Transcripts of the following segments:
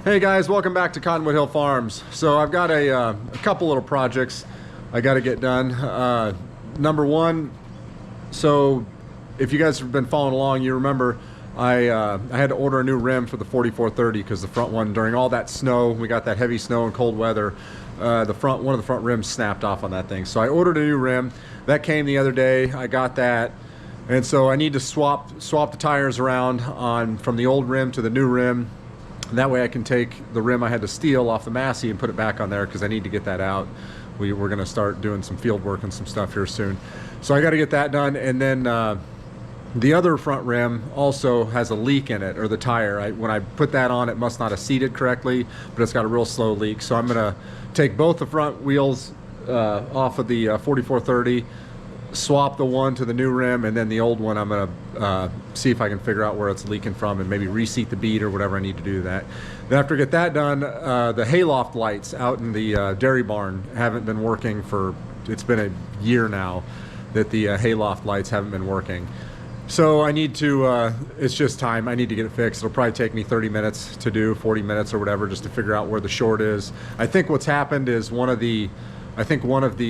Hey guys, welcome back to Cottonwood Hill Farms. So I've got a couple little projects I got to get done. Number one, so if you guys have been following along, you remember I had to order a new rim for the 4430 because the front one, during all that snow, we got that heavy snow and cold weather, one of the front rims snapped off on that thing. So I ordered a new rim. That came the other day. I got that. And so I need to swap the tires around from the old rim to the new rim. And that way I can take the rim I had to steal off the Massey and put it back on there because I need to get that out. We're going to start doing some field work and some stuff here soon. So I got to get that done. And then the other front rim also has a leak in it, or the tire. When I put that on, it must not have seated correctly, but it's got a real slow leak. So I'm going to take both the front wheels off of the 4430, swap the one to the new rim, and then the old one I'm going to see if I can figure out where it's leaking from and maybe reseat the bead or whatever I need to do to that. Then after I get that done, the hayloft lights out in the dairy barn haven't been working it's been a year now that the hayloft lights haven't been working. So I need to, it's just time, I need to get it fixed. It'll probably take me 30 minutes to do, 40 minutes or whatever, just to figure out where the short is. I think what's happened is one of the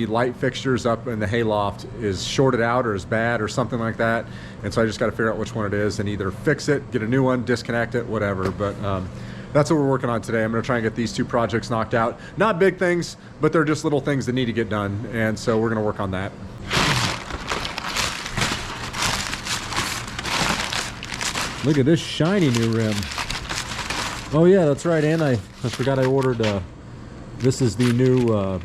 light fixtures up in the hayloft is shorted out or is bad or something like that. And so I just got to figure out which one it is and either fix it, get a new one, disconnect it, whatever. But that's what we're working on today. I'm going to try and get these two projects knocked out. Not big things, but they're just little things that need to get done. And so we're going to work on that. Look at this shiny new rim. Oh yeah, that's right. And I forgot I ordered, this is the new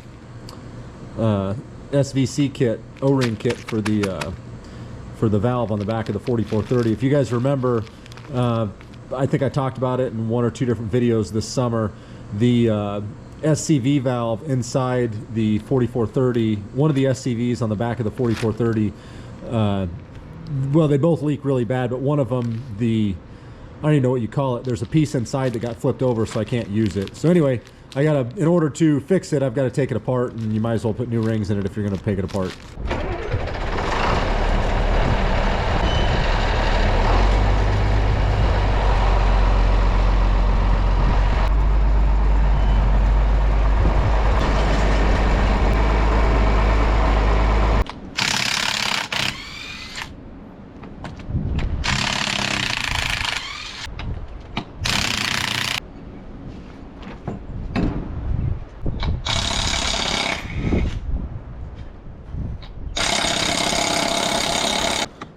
SVC kit, O-ring kit for the valve on the back of the 4430. If you guys remember, I think I talked about it in one or two different videos this summer. The SCV valve inside the 4430, one of the SCVs on the back of the 4430, well, they both leak really bad, but one of them, I don't even know what you call it. There's a piece inside that got flipped over, so I can't use it. So anyway, in order to fix it, I've got to take it apart, and you might as well put new rings in it if you're going to take it apart.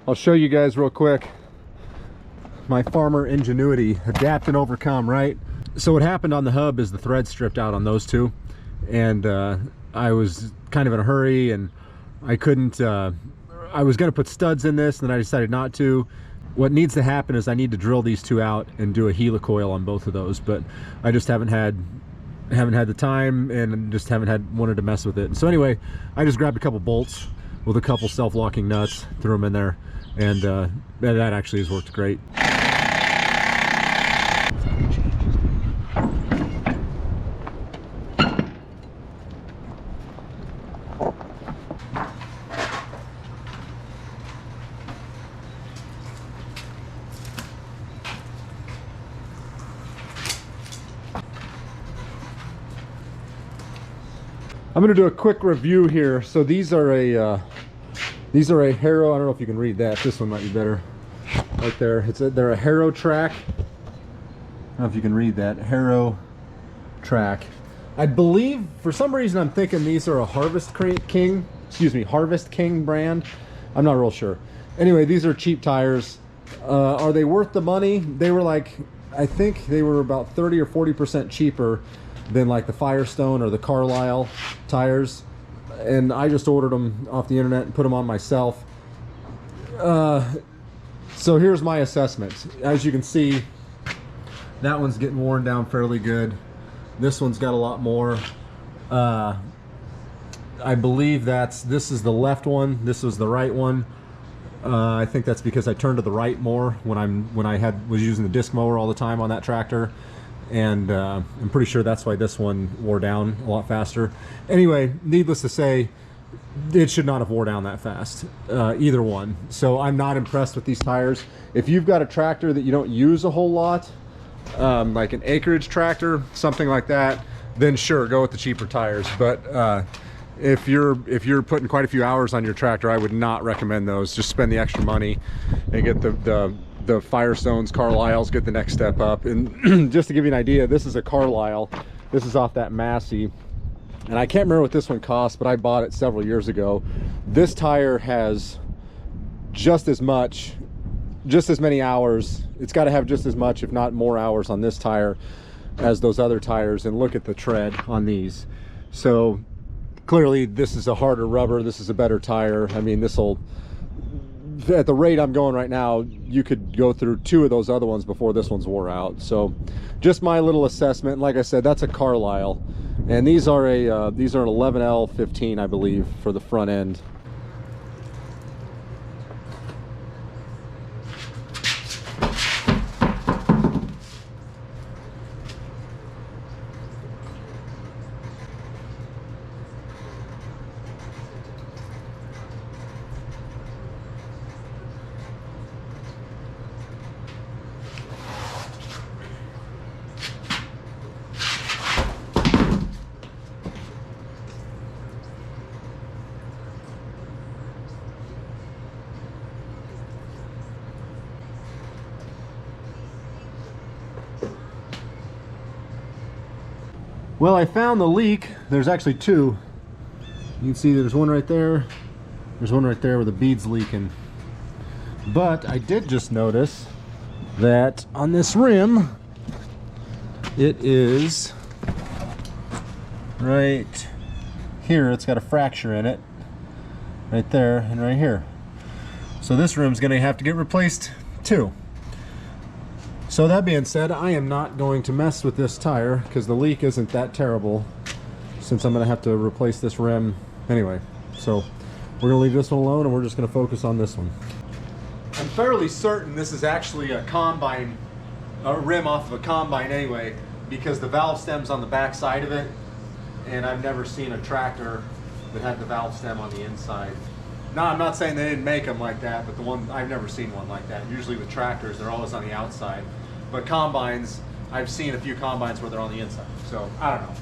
I'll show you guys real quick my farmer ingenuity, adapt and overcome, right? So what happened on the hub is the thread stripped out on those two, and I was kind of in a hurry and I couldn't, I was going to put studs in this and then I decided not to. What needs to happen is I need to drill these two out and do a helicoil on both of those, but I just haven't had the time and just wanted to mess with it. So anyway, I just grabbed a couple bolts with a couple self-locking nuts, threw them in there, and that actually has worked great. I'm going to do a quick review here. So these are a Harrow. I don't know if you can read that. This one might be better. Right there. They're a Harrow track. I don't know if you can read that. Harrow track. I believe, for some reason, I'm thinking these are a Harvest King brand. I'm not real sure. Anyway, these are cheap tires. Are they worth the money? They were like, I think they were about 30 or 40% cheaper than like the Firestone or the Carlisle tires, and I just ordered them off the internet and put them on myself. So here's my assessment. As you can see, that one's getting worn down fairly good. This one's got a lot more. I believe this is the left one, this was the right one. I think that's because I turned to the right more when I was using the disc mower all the time on that tractor. And I'm pretty sure that's why this one wore down a lot faster. Anyway, needless to say, it should not have wore down that fast, either one. So I'm not impressed with these tires. If you've got a tractor that you don't use a whole lot, like an acreage tractor, something like that, then sure, go with the cheaper tires. But if you're putting quite a few hours on your tractor, I would not recommend those. Just spend the extra money and get the Firestones, Carlisles, get the next step up. And just to give you an idea, this is a Carlisle. This is off that Massey, and I can't remember what this one cost, but I bought it several years ago. This tire has just as many hours. It's got to have just as much, if not more hours on this tire as those other tires. And look at the tread on these. So clearly this is a harder rubber, this is a better tire. I mean, this'll, at the rate I'm going right now, you could go through 2 of those other ones before this one's wore out. So just my little assessment. Like I said, that's a Carlisle, and these are an 11L15, I believe, for the front end. Well, I found the leak. There's actually 2. You can see there's one right there. There's one right there where the bead's leaking. But I did just notice that on this rim, it is right here. It's got a fracture in it. Right there and right here. So this rim's gonna have to get replaced too. So that being said, I am not going to mess with this tire because the leak isn't that terrible, since I'm going to have to replace this rim anyway. So we're going to leave this one alone, and we're just going to focus on this one. I'm fairly certain this is actually a combine, a rim off of a combine anyway, because the valve stem's on the back side of it, and I've never seen a tractor that had the valve stem on the inside. No, I'm not saying they didn't make them like that, but I've never seen one like that. Usually with tractors, they're always on the outside. But combines, I've seen a few combines where they're on the inside. So, I don't know.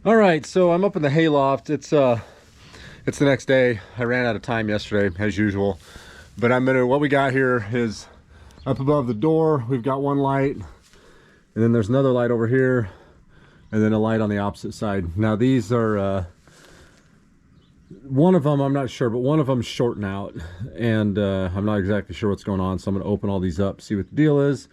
All right, so I'm up in the hayloft. It's the next day. I ran out of time yesterday, as usual. But what we got here is up above the door, we've got one light, and then there's another light over here, and then a light on the opposite side. Now these are, one of them, I'm not sure, but one of them's shorting out, and I'm not exactly sure what's going on, so I'm gonna open all these up, see what the deal is.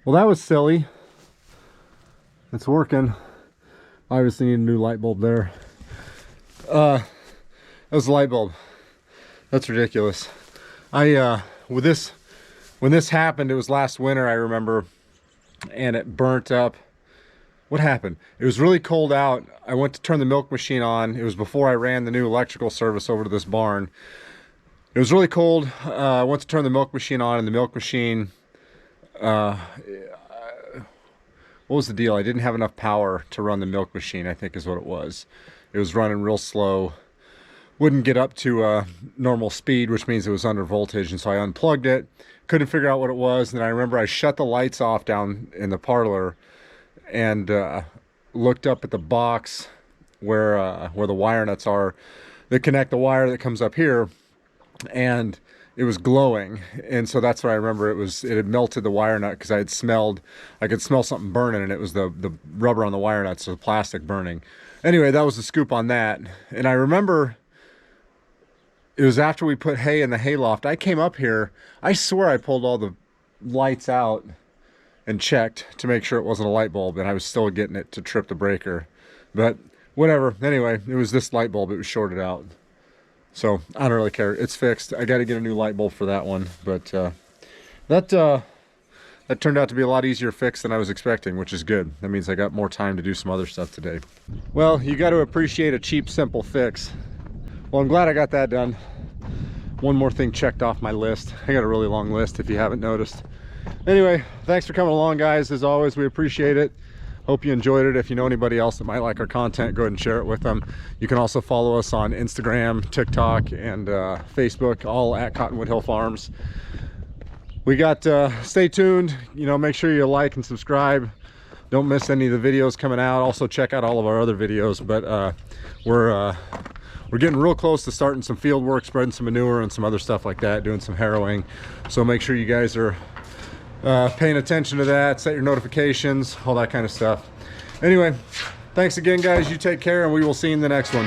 Well, that was silly. It's working. Obviously need a new light bulb there. That was a light bulb. That's ridiculous. When this happened, it was last winter, I remember, and it burnt up. What happened? It was really cold out. I went to turn the milk machine on. It was before I ran the new electrical service over to this barn. It was really cold. I went to turn the milk machine on, and the milk machine, what was the deal? I didn't have enough power to run the milk machine, I think is what it was. It was running real slow. Wouldn't get up to normal speed, which means it was under voltage, and so I unplugged it. Couldn't figure out what it was, and then I remember I shut the lights off down in the parlor and looked up at the box where the wire nuts are that connect the wire that comes up here, and it was glowing. And so that's what I remember. It had melted the wire nut, because I could smell something burning, and it was the rubber on the wire nuts, so the plastic burning. Anyway, that was the scoop on that. And I remember it was after we put hay in the hayloft. I came up here, I swear I pulled all the lights out and checked to make sure it wasn't a light bulb, and I was still getting it to trip the breaker. But whatever. Anyway, it was this light bulb. It was shorted out. So I don't really care. It's fixed. I got to get a new light bulb for that one. But that turned out to be a lot easier fix than I was expecting, which is good. That means I got more time to do some other stuff today. Well, you got to appreciate a cheap, simple fix. Well, I'm glad I got that done. One more thing checked off my list. I got a really long list if you haven't noticed. Anyway, thanks for coming along, guys. As always, we appreciate it. Hope you enjoyed it. If you know anybody else that might like our content, go ahead and share it with them. You can also follow us on Instagram, TikTok, and Facebook, all at Cottonwood Hill Farms. We got, stay tuned, make sure you like and subscribe. Don't miss any of the videos coming out. Also check out all of our other videos, but we're getting real close to starting some field work, spreading some manure and some other stuff like that, doing some harrowing. So make sure you guys are paying attention to that, set your notifications, all that kind of stuff. Anyway, thanks again, guys. You take care, and we will see you in the next one.